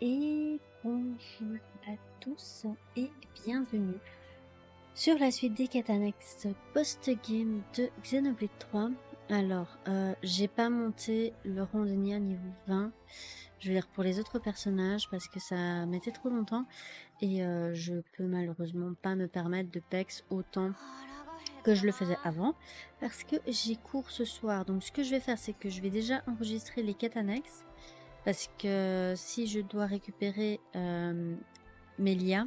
Et bonjour à tous et bienvenue sur la suite des quêtes annexes post-game de Xenoblade 3. Alors, j'ai pas monté le randonnier à niveau 20, je veux dire pour les autres personnages parce que ça mettait trop longtemps et je peux malheureusement pas me permettre de pex autant que je le faisais avant parce que j'ai cours ce soir. Donc ce que je vais faire, c'est que je vais déjà enregistrer les quêtes annexes. Parce que si je dois récupérer Mélia,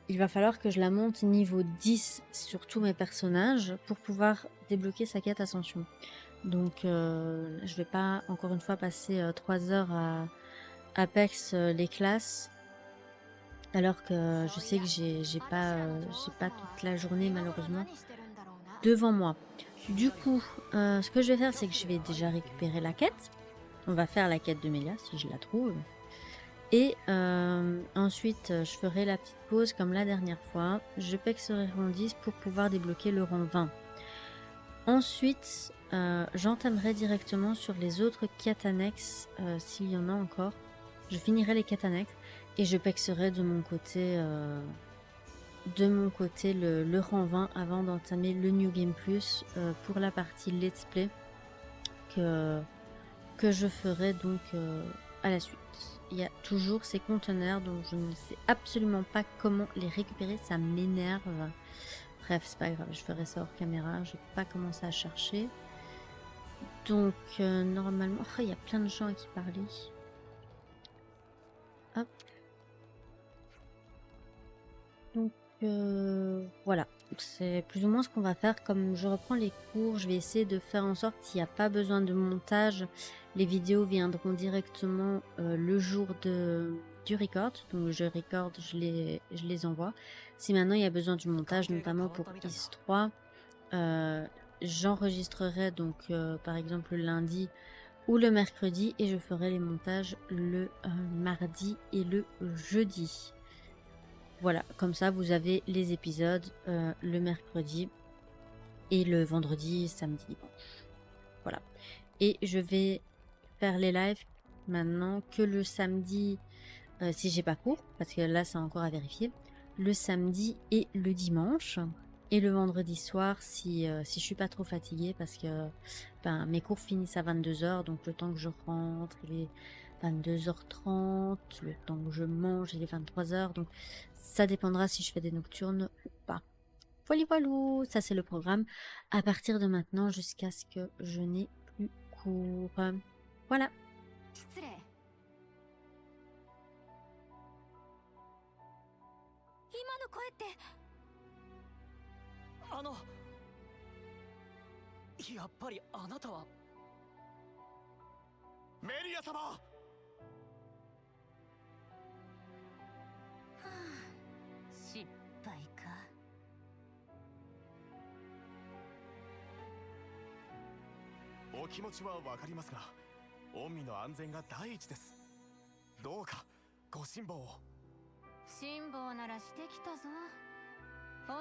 il va falloir que je la monte niveau 10 sur tous mes personnages pour pouvoir débloquer sa quête Ascension. Donc je vais pas encore une fois passer 3 heures à Apex les classes, alors que je sais que j'ai pas toute la journée malheureusement devant moi. Du coup, ce que je vais faire, c'est que je vais déjà récupérer la quête. On va faire la quête de Mélia si je la trouve. Et ensuite, je ferai la petite pause comme la dernière fois. Je pexerai rang 10 pour pouvoir débloquer le rang 20. Ensuite, j'entamerai directement sur les autres quêtes annexes, s'il y en a encore. Je finirai les quêtes annexes et je pexerai de mon côté, le rang 20 avant d'entamer le New Game Plus pour la partie Let's Play que je ferai donc à la suite. Il y a toujours ces conteneurs dont je ne sais absolument pas comment les récupérer, ça m'énerve. Bref, c'est pas grave, je ferai ça hors caméra, je vais pas commencer à chercher. Donc normalement, oh, il y a plein de gens à qui parler. Hop. Donc voilà, c'est plus ou moins ce qu'on va faire. Comme je reprends les cours, je vais essayer de faire en sorte s'il n'y a pas besoin de montage, les vidéos viendront directement le jour du record. Donc je record, je les envoie. Si maintenant il y a besoin du montage, notamment pour IS3, j'enregistrerai donc par exemple le lundi ou le mercredi et je ferai les montages le mardi et le jeudi. Voilà, comme ça vous avez les épisodes le mercredi et le vendredi, samedi, dimanche. Voilà. Et je vais faire les lives maintenant que le samedi, si j'ai pas cours, parce que là c'est encore à vérifier, le samedi et le dimanche. Et le vendredi soir si je suis pas trop fatiguée parce que mes cours finissent à 22h, donc le temps que je rentre il est 22h30, le temps que je mange il est 23h, donc ça dépendra si je fais des nocturnes ou pas. Voilà, voilou, ça c'est le programme à partir de maintenant jusqu'à ce que je n'ai plus cours. Voilà. やっぱりあなたはメリア様。はあ、失敗か。お気持ちはわかりますが、御身の安全が第一です。どうかご辛抱を。辛抱ならしてきたぞ。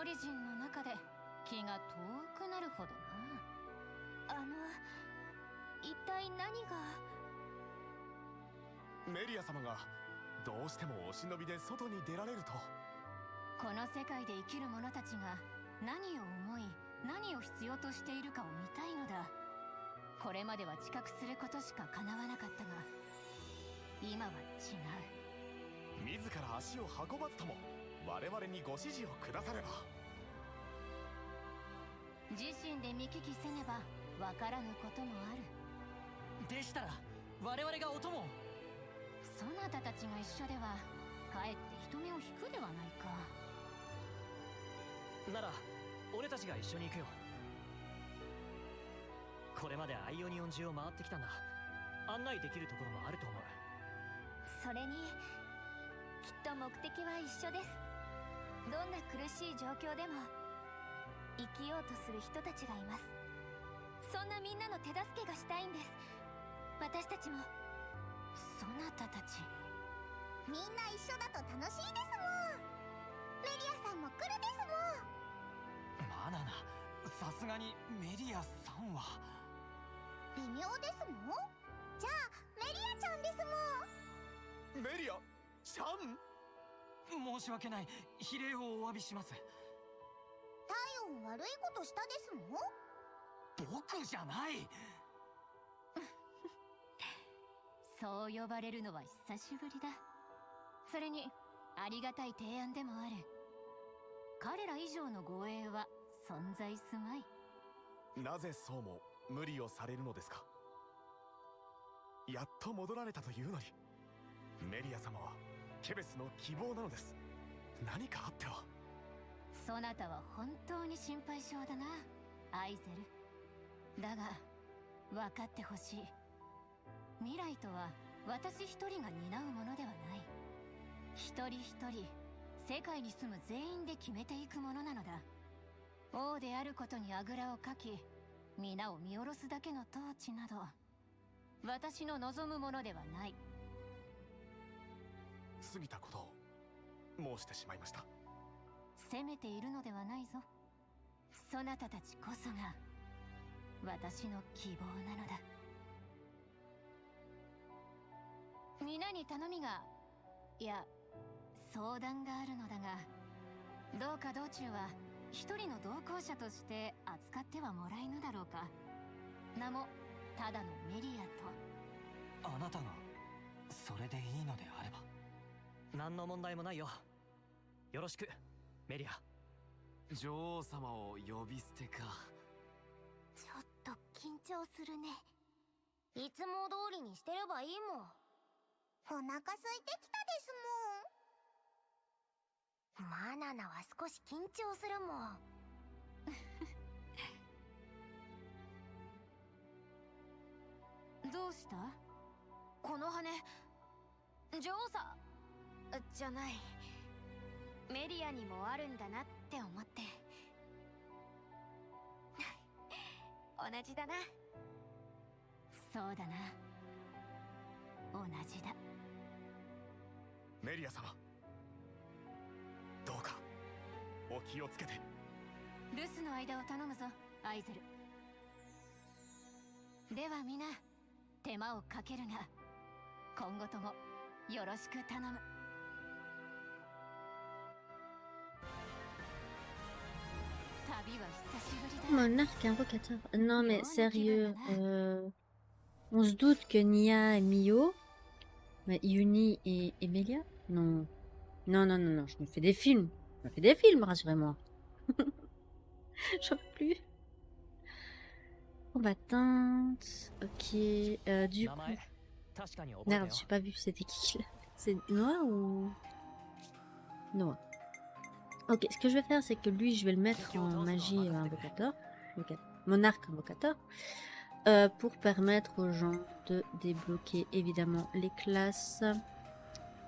オリジンの中で気が遠くなるほどな。一体何が。メリア様がどうしてもお忍びで外に出られると。この世界で生きる者たちが何を思い何を必要としているかを見たいのだ。これまでは知覚することしか叶わなかったが、今は違う。自ら足を運ばずとも我々にご指示をくだされば。自身で見聞きせねばわからぬこともある。でしたら我々がお供を。そなたたちが一緒ではかえって人目を引くではないか。なら俺たちが一緒に行くよ。これまでアイオニオン中を回ってきたんだ。案内できるところもあると思う。それにきっと目的は一緒です。どんな苦しい状況でも生きようとする人たちがいます。そんなみんなの手助けがしたいんです。私たちも。そなたたちみんな一緒だと楽しいですもん。メリアさんも来るですもん。マナナ、さすがにメリアさんは微妙ですもん。じゃあメリアちゃんですもん。メリアちゃん。申し訳ない。非礼をお詫びします。体温悪いことしたですもん。僕じゃない。そう呼ばれるのは久しぶりだ。それにありがたい提案でもある。彼ら以上の護衛は存在すまい。なぜそうも無理をされるのですか。やっと戻られたというのに。メリア様はケベスの希望なのです。何かあっては。そなたは本当に心配性だな、アイゼル。だが分かってほしい。未来とは私一人が担うものではない。一人一人世界に住む全員で決めていくものなのだ。王であることにあぐらをかき、皆を見下ろすだけの統治など私の望むものではない。過ぎたことを申してしまいました。責めているのではないぞ。そなたたちこそが私の希望なのだ。皆に頼みが、いや相談があるのだが、どうか道中は一人の同行者として扱ってはもらえぬだろうか。名もただのメリアと。あなたがそれでいいのであれば。何の問題もないよ。よろしくメリア。女王様を呼び捨てか。ちょっと緊張するね。いつも通りにしてればいいもん。お腹空いてきたですもん。マナナは少し緊張するもん。どうした？この羽、女王さじゃない、メリアにもあるんだなって思って。同じだな。そうだな、同じだ。メリア様、どうかお気をつけて。留守の間を頼むぞ、アイゼル。では皆手間をかけるが、今後ともよろしく頼む。旅は久しぶりだ。Monarque invocateur. Non mais sérieux, on se doute que Nia et Mio, mais Yuni et Melia? Non. Non, non, non, non, je me fais des films. Je me fais des films, rassurez-moi. J'en peux plus. Combattante. Ok. Du coup. 確かに覚えた Merde, よ。 j'ai pas vu c'était qui là. C'est Noah ou. Noah. Ok, ce que je vais faire, c'est que lui, je vais le mettre en magie invocateur. Monarque invocateur. Pour permettre aux gens de débloquer évidemment les classes.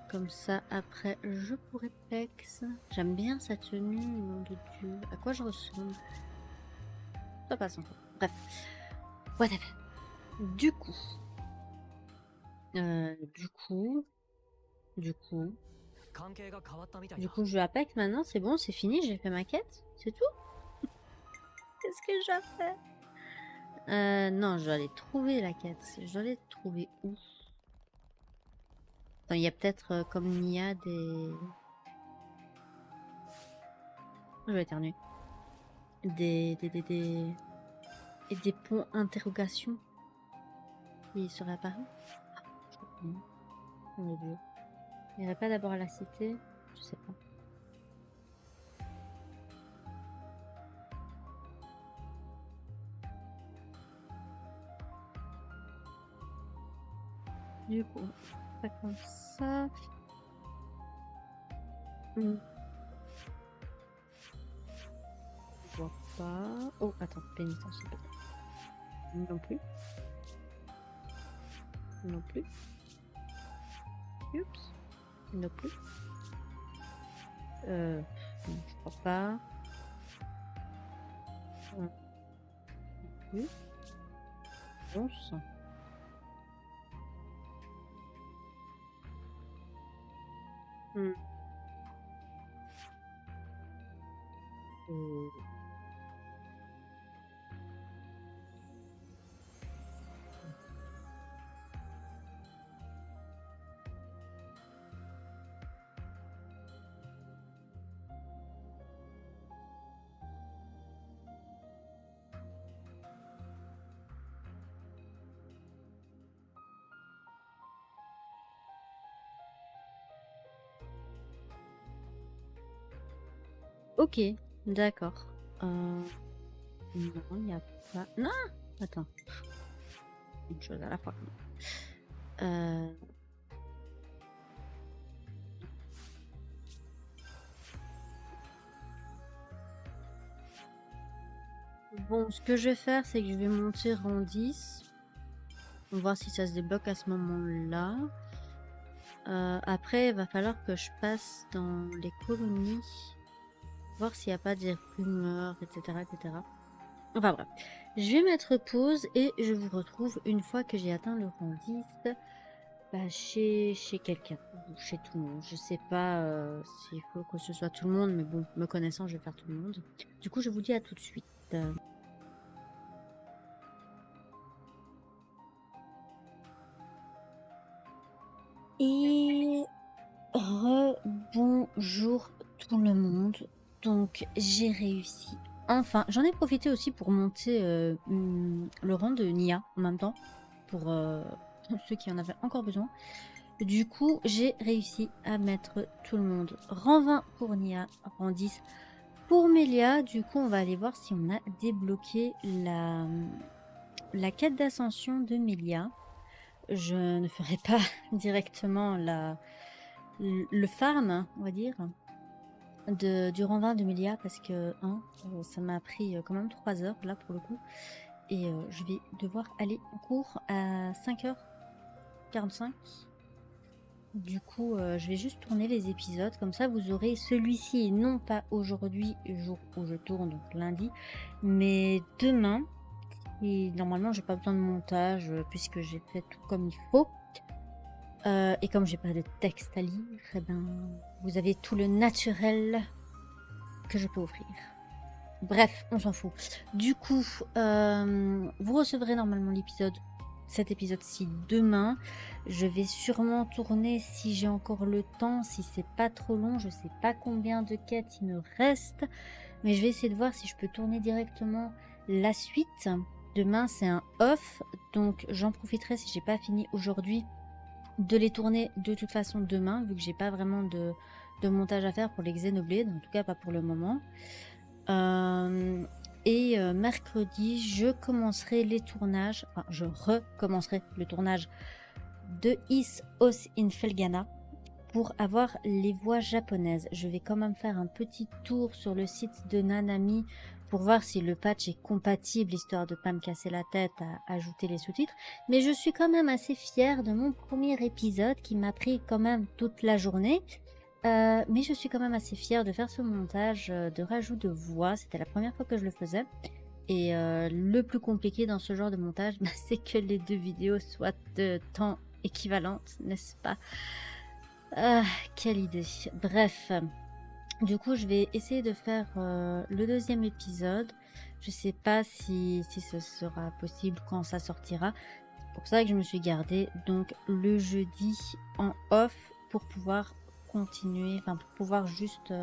Comme ça, après, je pourrais pex. J'aime bien sa tenue, nom de Dieu. À quoi je ressemble? Ça passe encore. Bref. Whatever. Du coup. Du coup, je vais à Pex maintenant, c'est bon, c'est fini, j'ai fait ma quête, c'est tout. Qu'est-ce que j'ai fait? Non, je dois aller trouver la quête. Je dois aller trouver où? Attends, il y a peut-être comme Nia des... Je vais éternuer. Et des ponts interrogations qui seraient apparus. Ah, je comprends. Mon Dieu. Il irait pas d'abord à la cité? Je sais pas. Du coup, pas comme ça. Je vois pas. Oh, attends, pénitence peut-être. Non plus. Non plus. Oups. Non plus. Non, je crois pas. Non plus. 11. Ok, d'accord. Non, il n'y a pas... Non, attends. Une chose à la fois. Euh... Bon, ce que je vais faire, c'est que je vais monter rang 10. On va voir si ça se débloque à ce moment-là. Après, il va falloir que je passe dans les colonies. Voir s'il n'y a pas des rumeurs, etc., etc. Enfin bref. Je vais mettre pause et je vous retrouve une fois que j'ai atteint le rang 10. Chez quelqu'un ou chez tout le monde. Je sais pas s'il faut que ce soit tout le monde, mais bon, me connaissant, je vais faire tout le monde. Du coup, je vous dis à tout de suite. Et bonjour tout le monde. Donc, j'ai réussi. Enfin, j'en ai profité aussi pour monter le rang de Nia en même temps, pour ceux qui en avaient encore besoin. Du coup, j'ai réussi à mettre tout le monde. Rang 20 pour Nia, rang 10 pour Melia. Du coup, on va aller voir si on a débloqué la quête d'ascension de Melia. Je ne ferai pas directement le farm, on va dire, du rang 20 de Melia parce que ça m'a pris quand même 3 heures là pour le coup. Et je vais devoir aller en cours à 5h45. Du coup, je vais juste tourner les épisodes, comme ça vous aurez celui-ci, non pas aujourd'hui, jour où je tourne, donc lundi, mais demain. Et normalement, j'ai pas besoin de montage puisque j'ai fait tout comme il faut. Et comme j'ai pas de texte à lire, eh ben, vous avez tout le naturel que je peux offrir. Bref, on s'en fout. Du coup, vous recevrez normalement cet épisode-ci demain. Je vais sûrement tourner si j'ai encore le temps, si c'est pas trop long. Je sais pas combien de quêtes il me reste, mais je vais essayer de voir si je peux tourner directement la suite. Demain, c'est un off, donc j'en profiterai si j'ai pas fini aujourd'hui de les tourner de toute façon demain, vu que j'ai pas vraiment de montage à faire pour les Xenoblade, en tout cas pas pour le moment. Mercredi, je commencerai les tournages, enfin je recommencerai le tournage de Is Os in Felgana pour avoir les voix japonaises. Je vais quand même faire un petit tour sur le site de Nanami pour voir si le patch est compatible, histoire de pas me casser la tête à ajouter les sous-titres. Mais je suis quand même assez fière de mon premier épisode qui m'a pris quand même toute la journée. Mais je suis quand même assez fière de faire ce montage de rajout de voix. C'était la première fois que je le faisais. Et le plus compliqué dans ce genre de montage, c'est que les 2 vidéos soient de temps équivalentes, n'est-ce pas? Quelle idée. Bref, du coup, je vais essayer de faire le 2e épisode. Je sais pas si ce sera possible quand ça sortira. C'est pour ça que je me suis gardé donc le jeudi en off pour pouvoir continuer, enfin pour pouvoir juste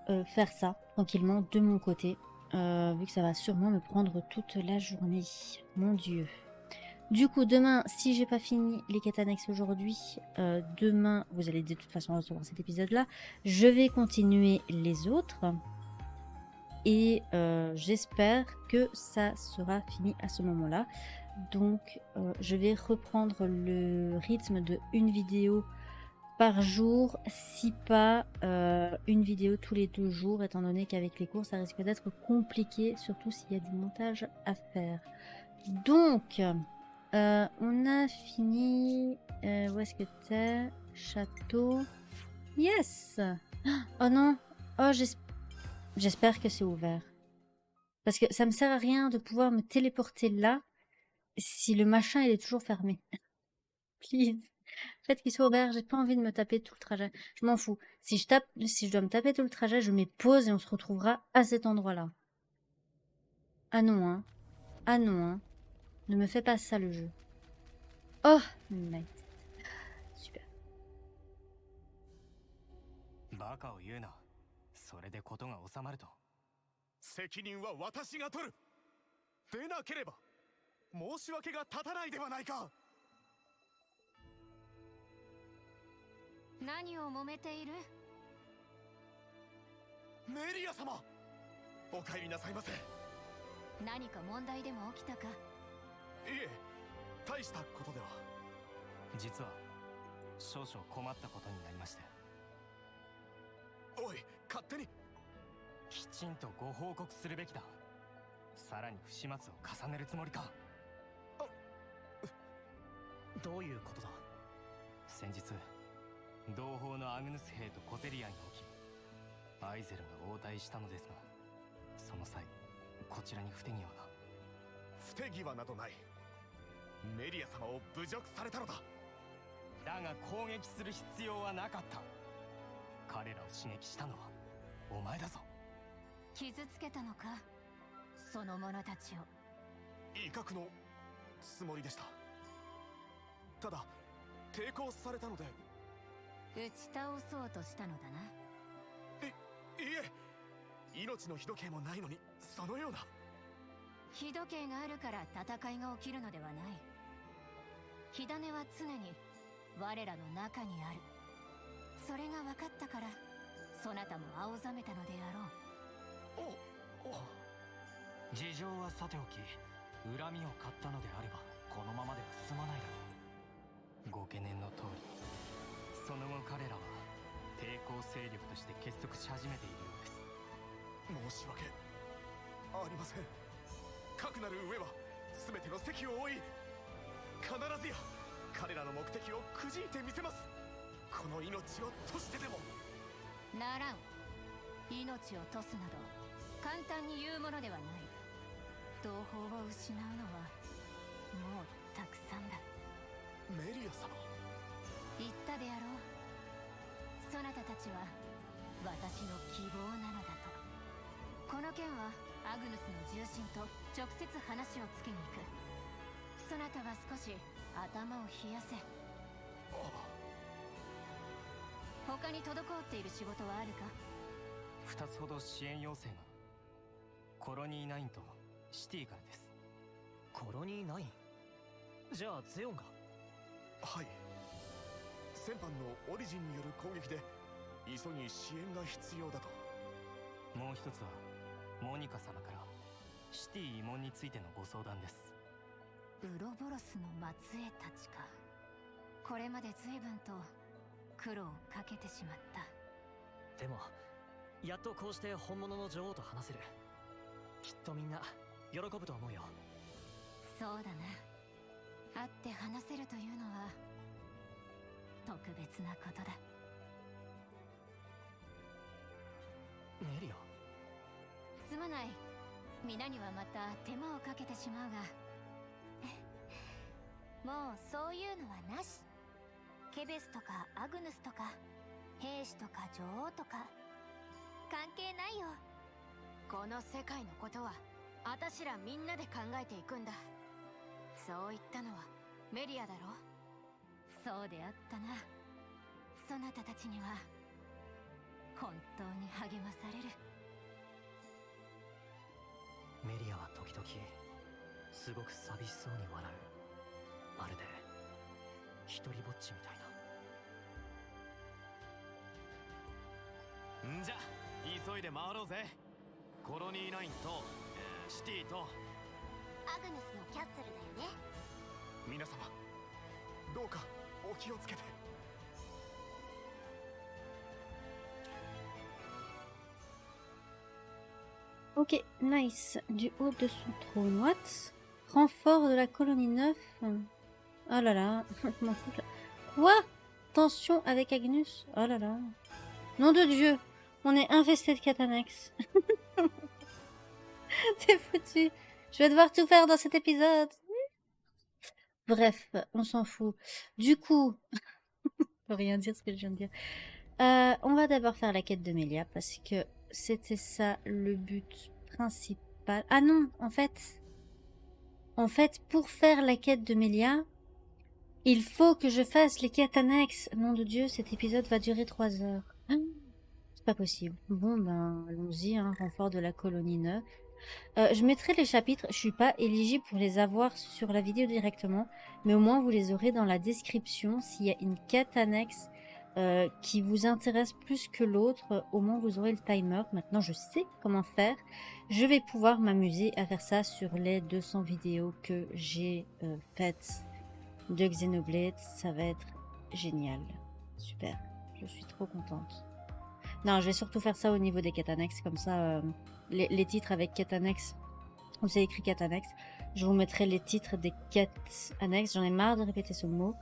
faire ça tranquillement de mon côté, vu que ça va sûrement me prendre toute la journée. Mon Dieu. Du coup, demain, si j'ai pas fini les quêtes annexes aujourd'hui, demain, vous allez de toute façon recevoir cet épisode-là. Je vais continuer les autres. Et j'espère que ça sera fini à ce moment-là. Donc, je vais reprendre le rythme de une vidéo par jour, si pas une vidéo tous les 2 jours, étant donné qu'avec les cours, ça risque d'être compliqué, surtout s'il y a du montage à faire. Donc, on a fini. Où est-ce que t'es? Château. Yes! Oh non! Oh, j'espère que c'est ouvert. Parce que ça me sert à rien de pouvoir me téléporter là si le machin il est toujours fermé. Please. Faites qu'il soit ouvert, j'ai pas envie de me taper tout le trajet. Je m'en fous. Si je dois me taper tout le trajet, je mets pause et on se retrouvera à cet endroit-là. Ah non, hein. Ah non, hein. Ne me fais pas ça le jeu. Oh, nice. Super. バカを言うな。それでことが収まると。責任は私が取る。でなければ申し訳が立たないではないか。何を揉めている？メリア様、お帰りなさいませ。い何か問題でも起きたか？え、大したことでは。実は少々困ったことになりまして。おい、勝手に。きちんとご報告するべきだ。さらに不始末を重ねるつもりか。どういうことだ？先日同胞のアグヌス兵と小競り合いが起き、アイゼルが応対したのですが、その際こちらに不手際が。不手際などない。メリア様を侮辱されたのだ。だが攻撃する必要はなかった。彼らを刺激したのはお前だぞ。傷つけたのか、その者たちを？威嚇のつもりでした。ただ抵抗されたので。打ち倒そうとしたのだな。いえ、命の日時計もないのにそのような。日時計があるから戦いが起きるのではない。火種は常に我らの中にある。それが分かったからそなたも青ざめたのであろう。事情はさておき、恨みを買ったのであればこのままでは済まないだろう。ご懸念の通り、その後彼らは抵抗勢力として結束し始めているようです。申し訳ありません。かくなる上は全ての席を追い、必ずや彼らの目的をくじいてみせます。この命を賭してでも。ならん。命を賭すなど簡単に言うものではない。同胞を失うのはもうたくさんだ。メリア様、言ったであろう。そなたたちは私の希望なのだと。この件はアグヌスの重臣と直接話をつけに行く。そなたは少し頭を冷やせ。他に滞っている仕事はあるか？2つほど支援要請が。コロニー9とシティからです。コロニー 9？ じゃあゼオンが？はい。先般のオリジンによる攻撃で急ぎ支援が必要だと。もう一つはモニカ様からシティ慰問についてのご相談です。ウロボロスの末裔たちか。これまで随分と苦労をかけてしまった。でもやっとこうして本物の女王と話せる。きっとみんな喜ぶと思うよ。そうだな。会って話せるというのは特別なことだ。メリア、すまない。皆にはまた手間をかけてしまうがもうそういうのはなし。ケベスとかアグヌスとか兵士とか女王とか関係ないよ。この世界のことはあたしらみんなで考えていくんだ。そう言ったのはメリアだろ。そうであったな。そなたたちには本当に励まされる。メリアは時々すごく寂しそうに笑う。まるで一人ぼっちみたいな。んじゃ急いで回ろうぜ。コロニー9と、シティとアグヌスのキャッスルだよね。皆様、どうかお気をつけて。Ok, nice. Du haut de son trône. What? Renfort de la colonie 9. Oh là là. Quoi? Tension avec Agnus? Oh là là. Nom de Dieu. On est infesté de Catanax. C'est foutu. Je vais devoir tout faire dans cet épisode. Bref, on s'en fout. Du coup, je peux rien dire ce que je viens de dire. On va d'abord faire la quête de Mélia parce que c'était ça le but principal. Ah non, en fait, pour faire la quête de Mélia, il faut que je fasse les quêtes annexes. Nom de Dieu, cet épisode va durer 3 heures. C'est pas possible. Bon, ben, allons-y, hein, renfort de la colonie 9. Je mettrai les chapitres, je suis pas éligible pour les avoir sur la vidéo directement, mais au moins vous les aurez dans la description s'il y a une quête annexe qui vous intéresse plus que l'autre, au moins vous aurez le timer. Maintenant, je sais comment faire. Je vais pouvoir m'amuser à faire ça sur les 200 vidéos que j'ai faites de Xenoblade. Ça va être génial. Super. Je suis trop contente. Non, je vais surtout faire ça au niveau des quêtes annexes. Comme ça, les titres avec quêtes annexes, où c'est écrit quêtes annexes, je vous mettrai les titres des quêtes annexes. J'en ai marre de répéter ce mot.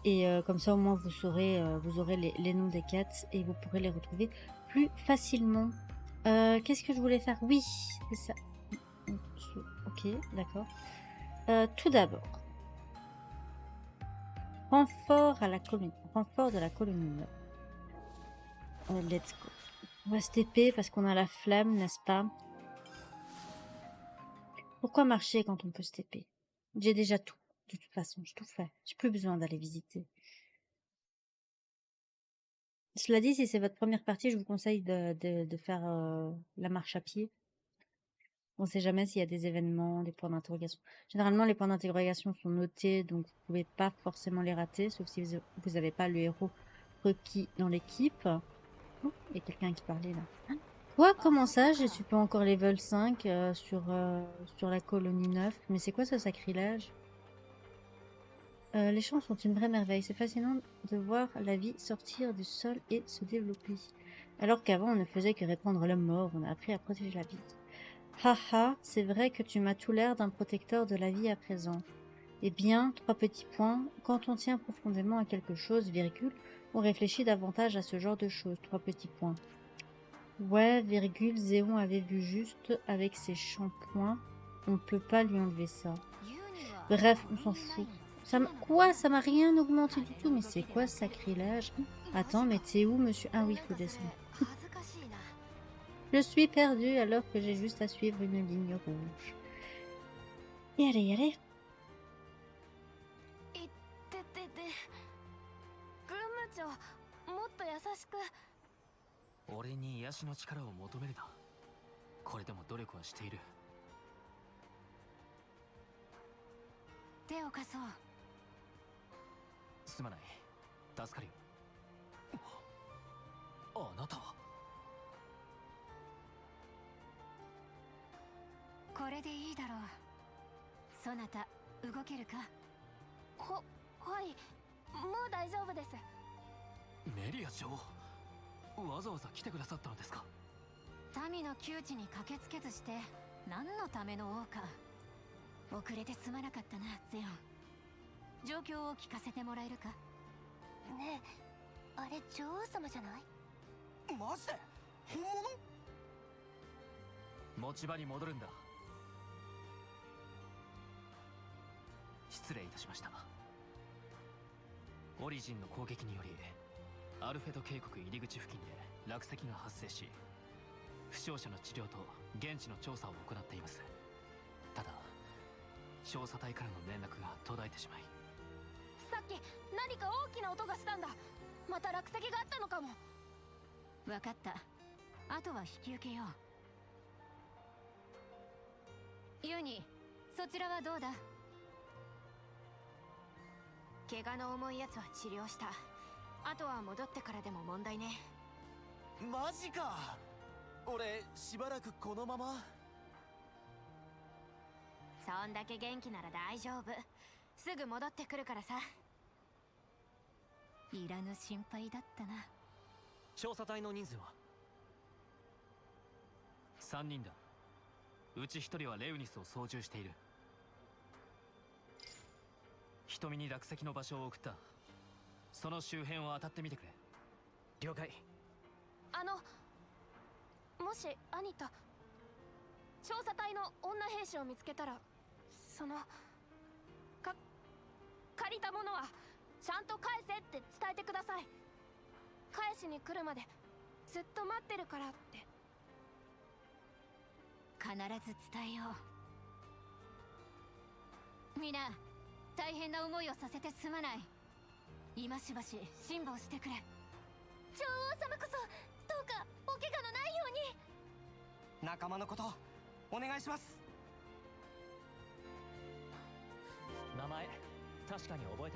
Et comme ça, au moins, vous aurez les noms des quêtes et vous pourrez les retrouver plus facilement. Qu'est-ce que je voulais faire? Oui, c'est ça. Ok, d'accord. Tout d'abord, renfort de la colonie. Let's go. On va se TP parce qu'on a la flemme, n'est-ce pas? Pourquoi marcher quand on peut se TP? J'ai déjà tout. De toute façon, j'ai tout fait. J'ai plus besoin d'aller visiter. Cela dit, si c'est votre première partie, je vous conseille de faire la marche à pied. On ne sait jamais s'il y a des événements, des points d'interrogation. Généralement, les points d'interrogation sont notés, donc vous ne pouvez pas forcément les rater, sauf si vous n'avez pas le héros requis dans l'équipe. Oh, il y a quelqu'un qui parlait là. Quoi? Comment ça? Je suis pas encore level 5 sur la colonie 9. Mais c'est quoi ce sacrilège? Les champs sont une vraie merveille. C'est fascinant de voir la vie sortir du sol et se développer. Alors qu'avant, on ne faisait que répandre la mort, on a appris à protéger la vie. Haha, c'est vrai que tu m'as tout l'air d'un protecteur de la vie à présent. Eh bien, 3 petits points. Quand on tient profondément à quelque chose, virgule, on réfléchit davantage à ce genre de choses. 3 petits points. Ouais, virgule, Zéon avait vu juste avec ses shampoings. On peut pas lui enlever ça. Bref, on s'en fout. Quoi? Ça m'a rien augmenté du tout, mais c'est quoi ce sacrilège? Attends, mais t'es où, monsieur? Ah oui, il faut descendre. Je suis perdue alors que j'ai juste à suivre une ligne rouge. Et allez, allez.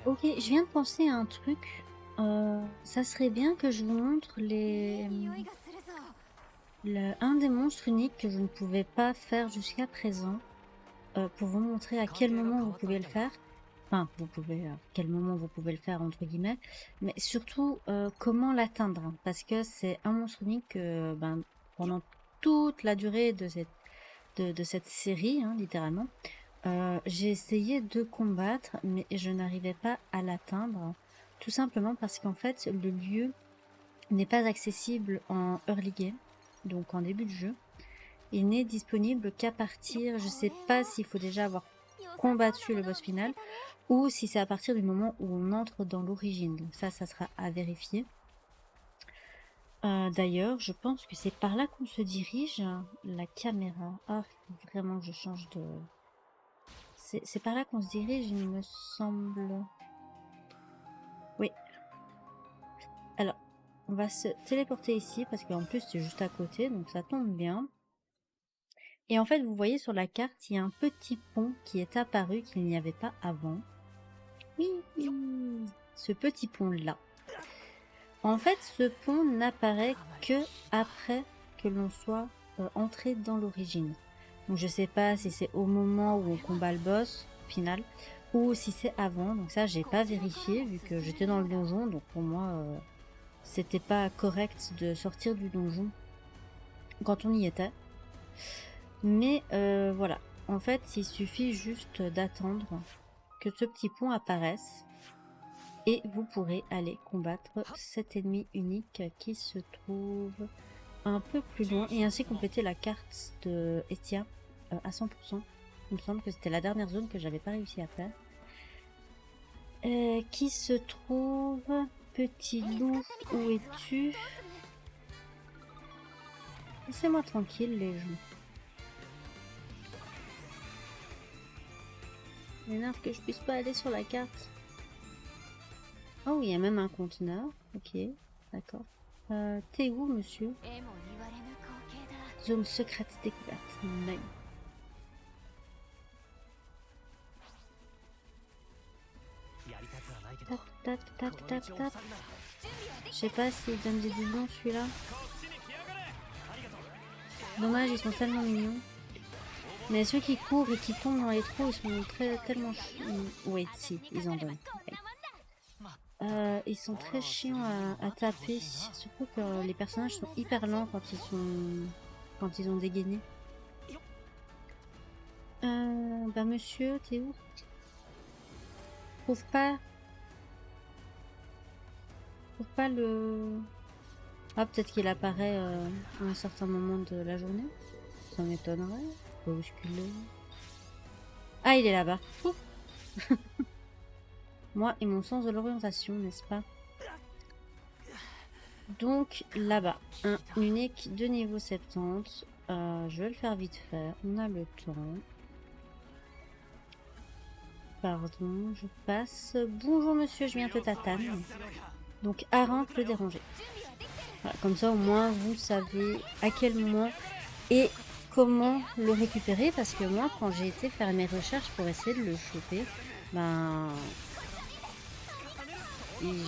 Ok, je viens de penser à un truc. ça serait bien que je vous montre いい匂いがするぞ。un des monstres uniques que je ne pouvais pas faire jusqu'à présent, pour vous montrer à quel moment vous pouvez le faire. Enfin, à quel moment vous pouvez le faire, entre guillemets, mais surtout comment l'atteindre, parce que c'est un monstre unique que pendant toute la durée de cette série, hein, littéralement, j'ai essayé de combattre, mais je n'arrivais pas à l'atteindre, tout simplement parce qu'en fait, le lieu n'est pas accessible en early game, donc en début de jeu. Il n'est disponible qu'à partir, je sais pas s'il faut déjà avoir combattu le boss final, ou si c'est à partir du moment où on entre dans l'origine. Donc ça sera à vérifier. D'ailleurs, je pense que c'est par là qu'on se dirige. La caméra. Ah, il faut vraiment que je change de... C'est par là qu'on se dirige, il me semble. Oui. Alors, on va se téléporter ici, parce qu'en plus c'est juste à côté, donc ça tombe bien. Et en fait, vous voyez sur la carte, il y a un petit pont qui est apparu qu'il n'y avait pas avant. Oui, ce petit pont-là. En fait, ce pont n'apparaît que après que l'on soit entré dans l'origine. Donc je sais pas si c'est au moment où on combat le boss final ou si c'est avant. Donc ça, j'ai pas vérifié vu que j'étais dans le donjon. Donc pour moi, c'était pas correct de sortir du donjon quand on y était. Mais voilà. En fait, il suffit juste d'attendre que ce petit pont apparaisse. Et vous pourrez aller combattre cet ennemi unique qui se trouve un peu plus loin. Et ainsi compléter la carte de Estia à 100%. Il me semble que c'était la dernière zone que j'avais pas réussi à faire. Qui se trouve... Petit loup, où es-tu? Laissez-moi tranquille les gens. Il m'énerve que je puisse pas aller sur la carte. Oh, il y a même un conteneur. Ok, d'accord. T'es où, monsieur? えも言われぬ光景だ。 Zone secrète découverte. Nice. Tap, tap, tap, tap, tap. Je sais pas s'il donne des doublons celui-là. Dommage, ils sont tellement mignons. Mais ceux qui courent et qui tombent dans les trous, ils sont tellement... Oui, si, ils en donnent. Ils sont très chiants à taper, surtout que les personnages sont hyper lents quand ils ont dégainé. Bah monsieur, t'es où? Trouve pas le... Ah, peut-être qu'il apparaît à un certain moment de la journée. Ça m'étonnerait. Bousculer. Ah, il est là-bas. Moi et mon sens de l'orientation, n'est-ce pas? Donc là-bas, un unique de niveau 70. Je vais le faire vite fait. On a le temps. Pardon, je passe. Bonjour monsieur, je viens te tatane. Donc arrête le déranger. Voilà, comme ça au moins vous savez à quel moment et comment le récupérer. Parce que moi quand j'ai été faire mes recherches pour essayer de le choper,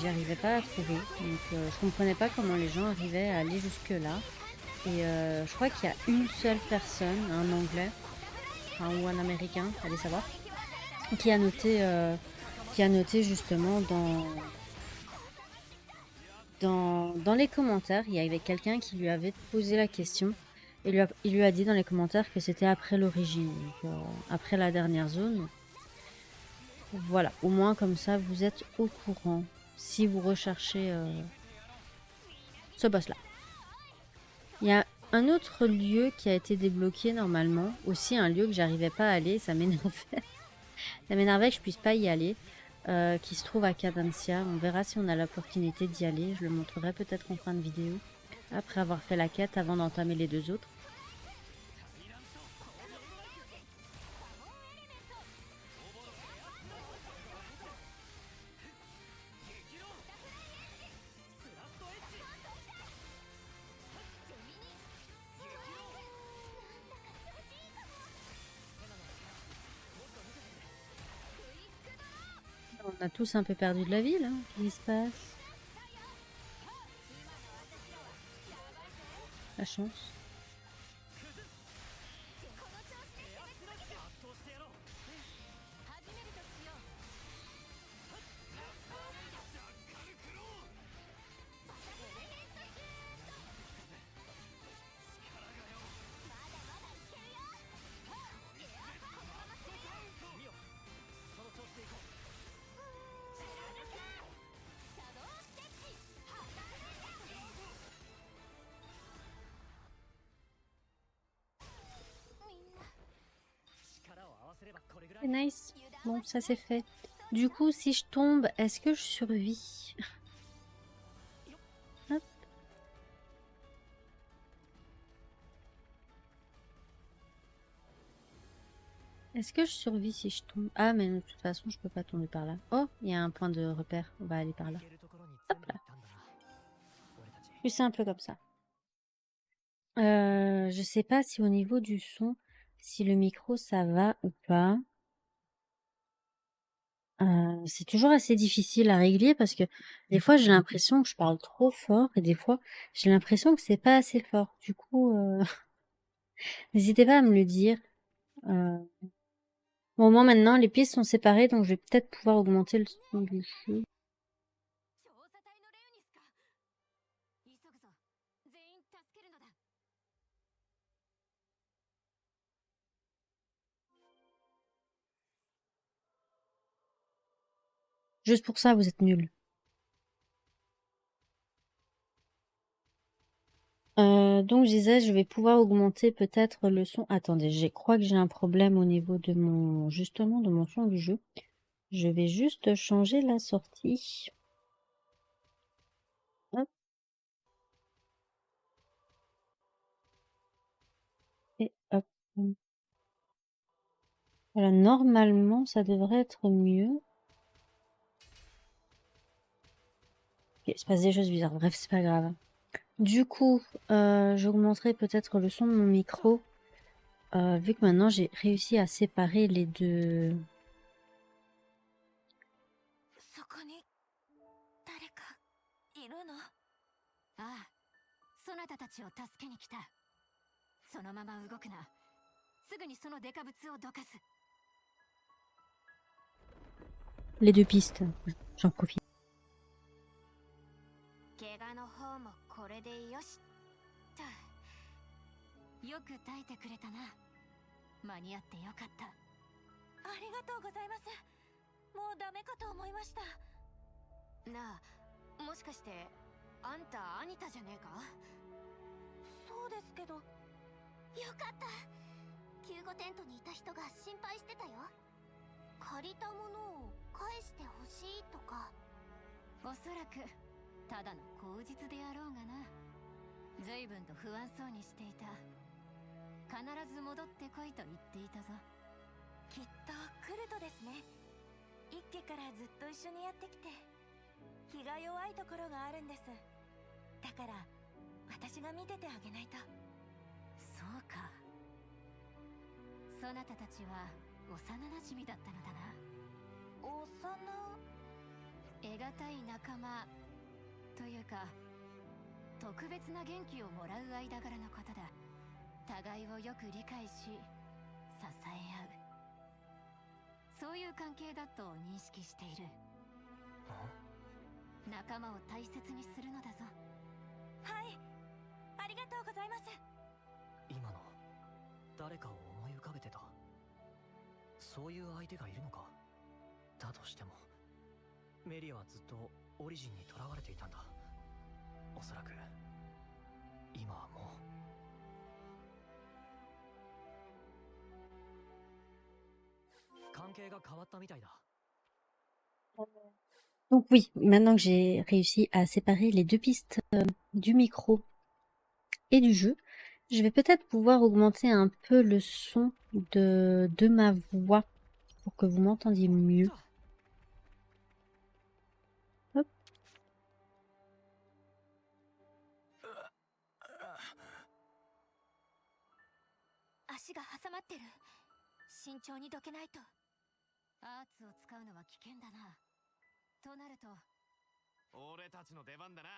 j'arrivais pas à trouver. Donc je comprenais pas comment les gens arrivaient à aller jusque là. Et je crois qu'il y a une seule personne, un anglais ou un américain, allez savoir, qui a noté justement dans les commentaires. Il y avait quelqu'un qui lui avait posé la question et il lui a dit dans les commentaires que c'était après l'origine, après la dernière zone. Voilà, au moins comme ça vous êtes au courant si vous recherchez ce boss là. Il y a un autre lieu qui a été débloqué normalement, aussi un lieu que j'arrivais pas à aller, ça m'énervait. Ça m'énervait que je puisse pas y aller, qui se trouve à Cadencia. On verra si on a l'opportunité d'y aller, je le montrerai peut-être en fin de vidéo, après avoir fait la quête avant d'entamer les deux autres. On a tous un peu perdu de la ville, hein. Qu'est-ce qui se passe? La chance. この調子で攻め続けて圧倒してやろう始めるとしよう。まだまだいけるよ。ミオその調子でいこうシャドウステッチ破壊みんな力を合わせればこれぐらい C'est nice. Bon, ça c'est fait. Du coup, si je tombe, est-ce que je survis? Hop. Est-ce que je survis si je tombe? Ah, mais de toute façon, je peux pas tomber par là. Oh, il y a un point de repère. On va aller par là. 行けるところに全部行ったんだな俺たち Plus simple comme ça. Je sais pas si au niveau du son, si le micro ça va ou pas. C'est toujours assez difficile à régler parce que des fois j'ai l'impression que je parle trop fort et des fois j'ai l'impression que c'est pas assez fort. Du coup, n'hésitez pas à me le dire. Euh, Bon, au moins maintenant les pistes sont séparées donc je vais peut-être pouvoir augmenter le son du jeu. 調査隊のレオニスか。急ぐぞ。全員助けるのだ。 Juste pour ça, vous êtes nuls. Donc je disais, je vais pouvoir augmenter peut-être le son. Attendez, je crois que j'ai un problème au niveau de mon, justement, de mon son du jeu. Je vais juste changer la sortie. Hop. Et hop. Voilà, normalement, ça devrait être mieux. Ok, il se passe des choses bizarres. Bref, c'est pas grave. Du coup, j'augmenterai peut-être le son de mon micro. Vu que maintenant, j'ai réussi à séparer les deux... そこに誰かいるの？ああ、そなたたちを助けに来た。そのまま動くな。すぐにそのデカブツをどかす。 Les deux pistes. J'en profite. 怪我の方もこれでよしと。よく耐えてくれたな。間に合ってよかった。ありがとうございます。もうダメかと思いました。なあ、もしかしてあんたアニタじゃねえか？そうですけど。よかった。救護テントにいた人が心配してたよ。借りたものを返してほしいとか。おそらくただの口実であろうがな。随分と不安そうにしていた。必ず戻ってこいと言っていたぞ。きっと来るとですね。一家からずっと一緒にやってきて気が弱いところがあるんです。だから私が見ててあげないと。そうか。そなたたちは幼馴染だったのだな。得難い仲間というか特別な元気をもらう間柄のことだ。互いをよく理解し支え合う、そういう関係だと認識している。仲間を大切にするのだぞ。はい、ありがとうございます。今の誰かを思い浮かべてた。そういう相手がいるのか。だとしてもメリアはずっとオリジンに囚われていたんだ。おそらく今はもう。関係が変わったみたいだ。 Donc oui, maintenant que j'ai réussi à séparer les deux pistes du micro et du jeu, je vais peut-être pouvoir augmenter un peu le son de ma voix pour que vous m'entendiez mieux. Hop. 足が挟まってる。慎重にどけないと。アーツを使うのは危険だな。となると俺たちの出番だな、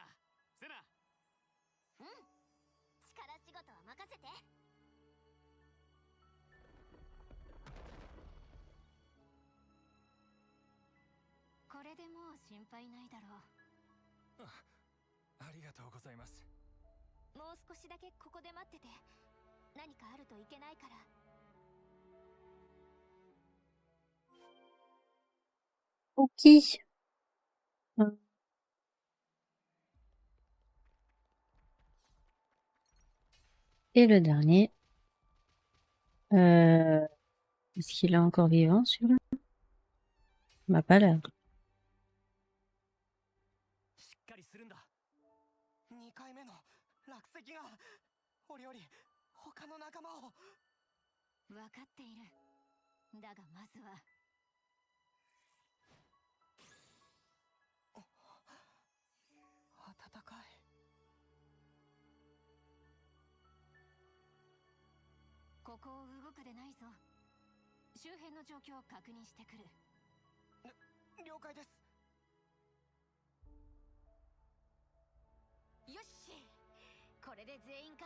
セナ。力事は任せて。これでもう心配ないだろう。ありがとうございます。もう少しだけここで待ってて。何かあるといけないから。Ok. Et le dernier. Est-ce qu'il est encore vivant celui-là? Bah pas l'air. しっかりするんだ。2回目の落石が俺より他の仲間を。分かっている。だがまずは暖かい。ここを動くでないぞ。周辺の状況を確認してくる。了解です。よし、これで全員か。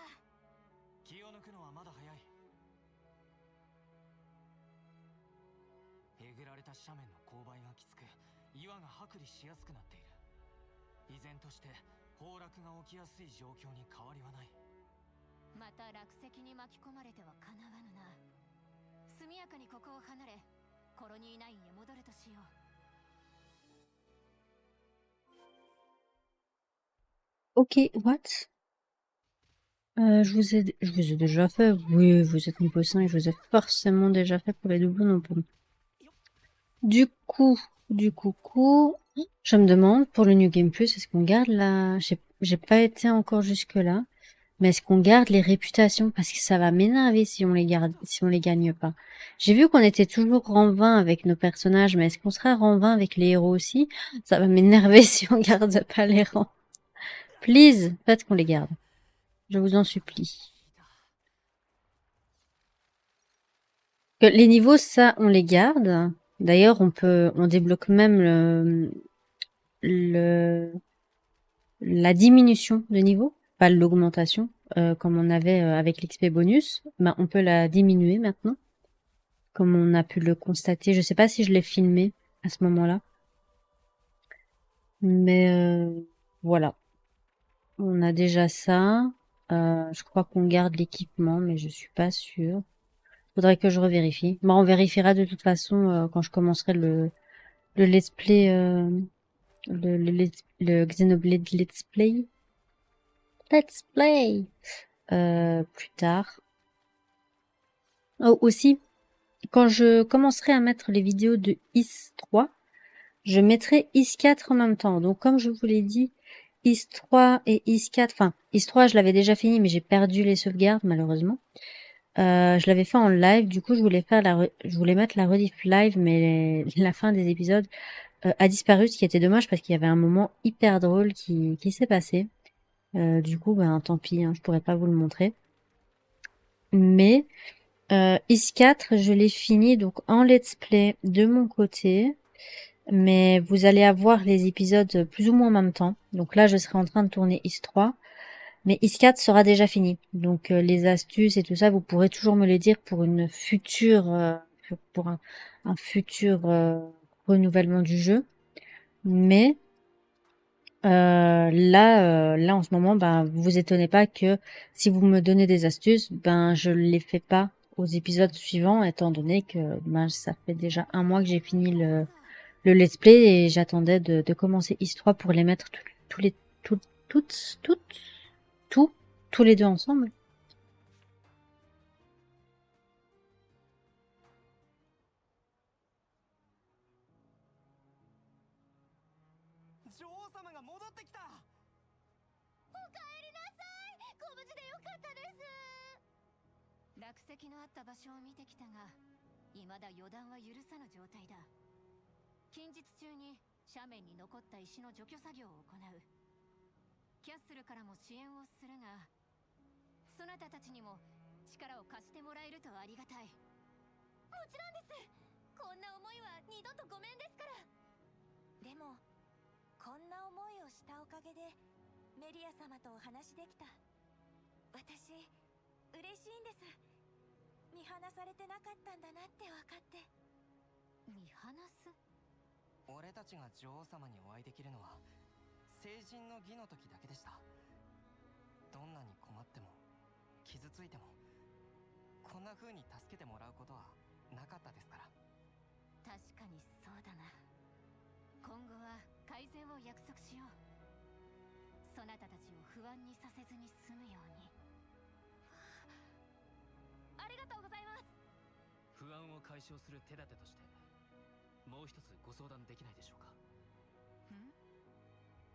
気を抜くのはまだ早い。えぐられた斜面の勾配がきつく、岩が剥離しやすくなっている。依然として崩落が起きやすい状況に変わりはない。また落石に巻き込まれてはかなわぬな。速やかにここを離れ、コロニー9へ戻るとしよう。Ok, what? Je vous ai déjà fait. Oui, vous êtes niveau 5, je vous ai forcément déjà fait pour les doublons non plus. Du coup, je me demande pour le New Game Plus, est-ce qu'on garde la... J'ai pas été encore jusque là, mais est-ce qu'on garde les réputations? Parce que ça va m'énerver si on les garde, si on les gagne pas. J'ai vu qu'on était toujours rang 20 avec nos personnages, mais est-ce qu'on sera rang 20 avec les héros aussi? Ça va m'énerver si on garde pas les rangs. Please, faites qu'on les garde. Je vous en supplie. Que les niveaux, ça, on les garde. D'ailleurs, on débloque même la diminution de niveau, pas l'augmentation, comme on avait avec l'XP bonus. Ben, on peut la diminuer maintenant, comme on a pu le constater. Je sais pas si je l'ai filmé à ce moment-là. Mais voilà. On a déjà ça. Je crois qu'on garde l'équipement, mais je suis pas sûre. Faudrait que je revérifie. Bon, on vérifiera de toute façon quand je commencerai le let's play, le Xenoblade let's play. Let's play plus tard. Oh, aussi, quand je commencerai à mettre les vidéos de IS 3, je mettrai IS 4 en même temps. Donc, comme je vous l'ai dit, IS 3 et IS 4, enfin, IS 3, je l'avais déjà fini, mais j'ai perdu les sauvegardes, malheureusement. Je l'avais fait en live, du coup, je voulais mettre la rediff live, mais la fin des épisodes a disparu, ce qui était dommage parce qu'il y avait un moment hyper drôle qui s'est passé. Du coup, ben, tant pis, hein, je pourrais pas vous le montrer. Mais IS 4, je l'ai fini donc en let's play de mon côté. Mais vous allez avoir les épisodes plus ou moins en même temps. Donc là, je serai en train de tourner IS 3. Mais IS 4 sera déjà fini. Donc les astuces et tout ça, vous pourrez toujours me les dire pour une future, pour un futur renouvellement du jeu. Mais là en ce moment, ben vous étonnez pas que si vous me donnez des astuces, ben je les fais pas aux épisodes suivants, étant donné que ben ça fait déjà un mois que j'ai fini le let's play et j'attendais de commencer IS 3 pour les mettre tous les deux ensemble. 女王様が戻ってきた。おかえりなさい。ご無事でよかったです。落石のあった場所を見てきたが、未だ予断は許さぬ状態だ。近日中に斜面に残った石の除去作業を行う。キャッスルからも支援をするが、そなたたちにも力を貸してもらえるとありがたい。もちろんです。こんな思いは二度とごめんですから。でもこんな思いをしたおかげでメリア様とお話できた。私嬉しいんです。見放されてなかったんだなって分かって。見放す？俺たちが女王様にお会いできるのは成人の儀の時だけでした。どんなに困っても傷ついてもこんな風に助けてもらうことはなかったですから。確かにそうだな。今後は改善を約束しよう。そなたたちを不安にさせずに済むように。ありがとうございます。不安を解消する手立てとしてもう一つご相談できないでしょうか。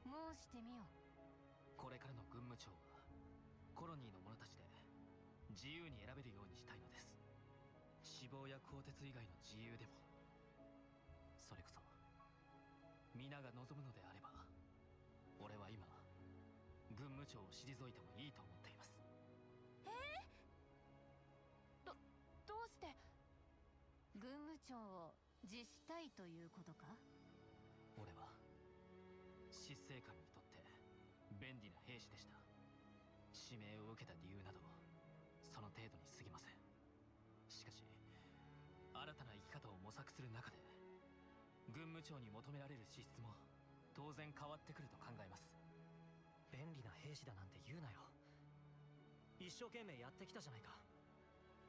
申してみよ。これからの軍務長はコロニーの者たちで自由に選べるようにしたいのです。死亡や鋼鉄以外の自由でも。それこそ皆が望むのであれば俺は今軍務長を退いてもいいと思っています。どうして？軍務長を辞したいということか？俺は執政官にとって便利な兵士でした。指名を受けた理由などその程度に過ぎません。しかし新たな生き方を模索する中で軍務長に求められる資質も当然変わってくると考えます。便利な兵士だなんて言うなよ。一生懸命やってきたじゃないか。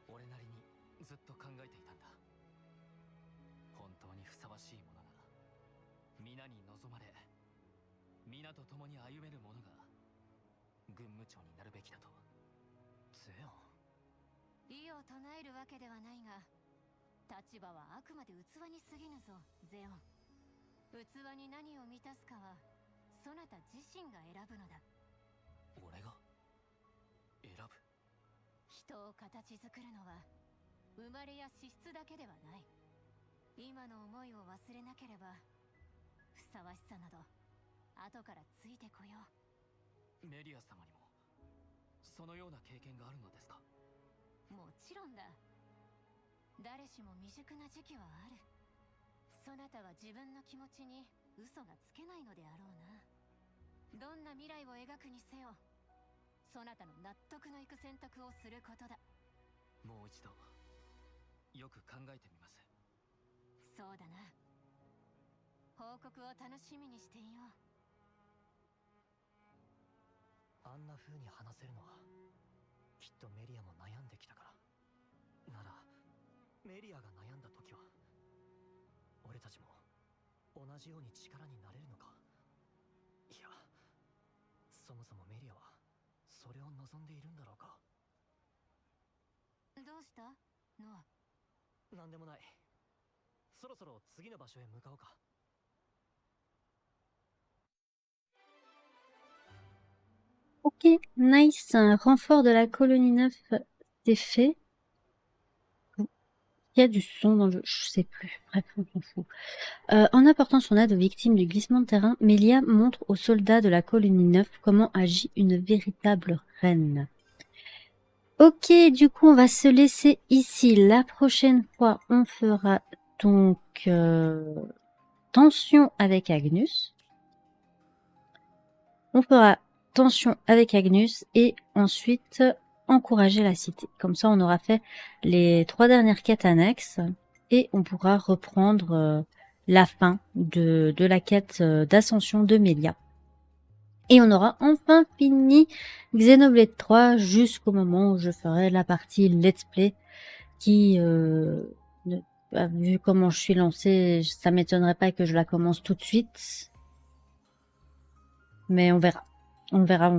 俺なりにずっと考えていたんだ。本当にふさわしいものが皆に望まれ皆と共に歩める者が軍務長になるべきだと。ゼオン。異を唱えるわけではないが、立場はあくまで器に過ぎぬぞ、ゼオン。器に何を満たすかはそなた自身が選ぶのだ。俺が選ぶ？人を形作るのは生まれや資質だけではない。今の思いを忘れなければふさわしさなど後からついてこよう。メリア様にもそのような経験があるのですか？もちろんだ。誰しも未熟な時期はある。そなたは自分の気持ちに嘘がつけないのであろうな。どんな未来を描くにせよ、そなたの納得のいく選択をすることだ。もう一度よく考えてみます。そうだな。報告を楽しみにしていよう。あんな風に話せるのはきっとメリアも悩んできたから。ならメリアが悩んだ時は俺たちも同じように力になれるのか。いや、そもそもメリアはそれを望んでいるんだろうか。どうしたノア？なんでもない。そろそろ次の場所へ向かおうか。Ok, nice. Un renfort de la colonie 9, c'est fait. Il y a du son dans le jeu, je sais plus. Bref, on s'en fout. En apportant son aide aux victimes du glissement de terrain, Melia montre aux soldats de la colonie 9 comment agit une véritable reine. Ok, du coup, on va se laisser ici. La prochaine fois, on fera donc tension avec Agnus. On fera tension avec Agnus et ensuite encourager la cité. Comme ça, on aura fait les 3 dernières quêtes annexes et on pourra reprendre la fin de la quête d'ascension de Melia. Et on aura enfin fini Xenoblade 3 jusqu'au moment où je ferai la partie Let's Play qui, vu comment je suis lancée, ça m'étonnerait pas que je la commence tout de suite. Mais on verra. On verra.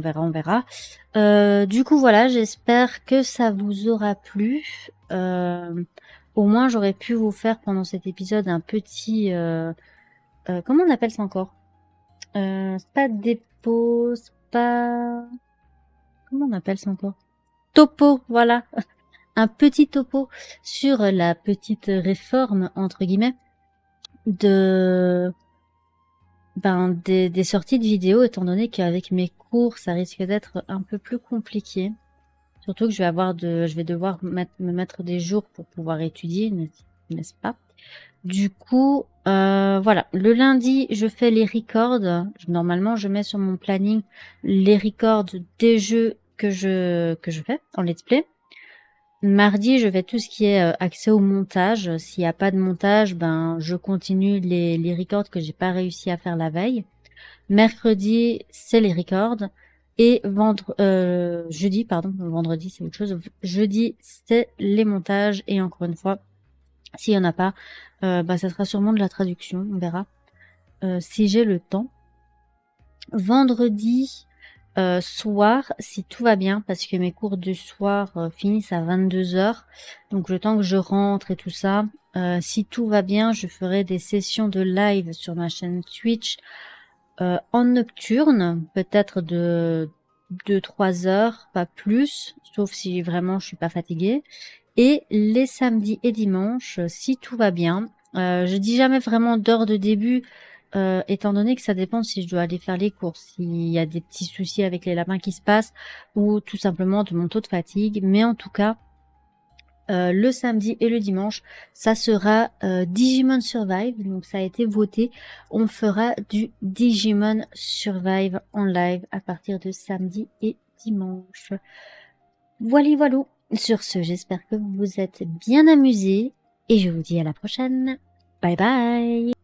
Du coup, voilà, j'espère que ça vous aura plu. Au moins, j'aurais pu vous faire pendant cet épisode un petit... comment on appelle ça encore? C'est pas dépôt, c'est pas... Comment on appelle ça encore? Topo, voilà. Un petit topo sur la petite réforme, entre guillemets, des sorties de vidéos, étant donné qu'avec mes cours, ça risque d'être un peu plus compliqué. Surtout que je vais devoir me mettre des jours pour pouvoir étudier, n'est-ce pas? Du coup, voilà. Le lundi, je fais les records. Normalement, je mets sur mon planning les records des jeux que je fais en let's play. Mardi, je fais tout ce qui est accès au montage. S'il n'y a pas de montage, ben je continue les records que j'ai pas réussi à faire la veille. Mercredi, c'est les records. Et jeudi, pardon, vendredi c'est autre chose. Jeudi, c'est les montages. Et encore une fois, s'il y en a pas, bah ça sera sûrement de la traduction, on verra. Si j'ai le temps. Vendredi soir, si tout va bien, parce que mes cours du soir finissent à 22h. Donc le temps que je rentre et tout ça, si tout va bien, je ferai des sessions de live sur ma chaîne Twitch en nocturne, peut-être de 2-3 heures, pas plus, sauf si vraiment je suis pas fatiguée. Et les samedis et dimanches, si tout va bien, je dis jamais vraiment d'heure de début, étant donné que ça dépend si je dois aller faire les courses, s'il y a des petits soucis avec les lapins qui se passent, ou tout simplement de mon taux de fatigue. Mais en tout cas, le samedi et le dimanche, ça sera Digimon Survive, donc ça a été voté. On fera du Digimon Survive en live à partir de samedi et dimanche. Voilà. Sur ce, j'espère que vous vous êtes bien amusés et je vous dis à la prochaine. Bye bye!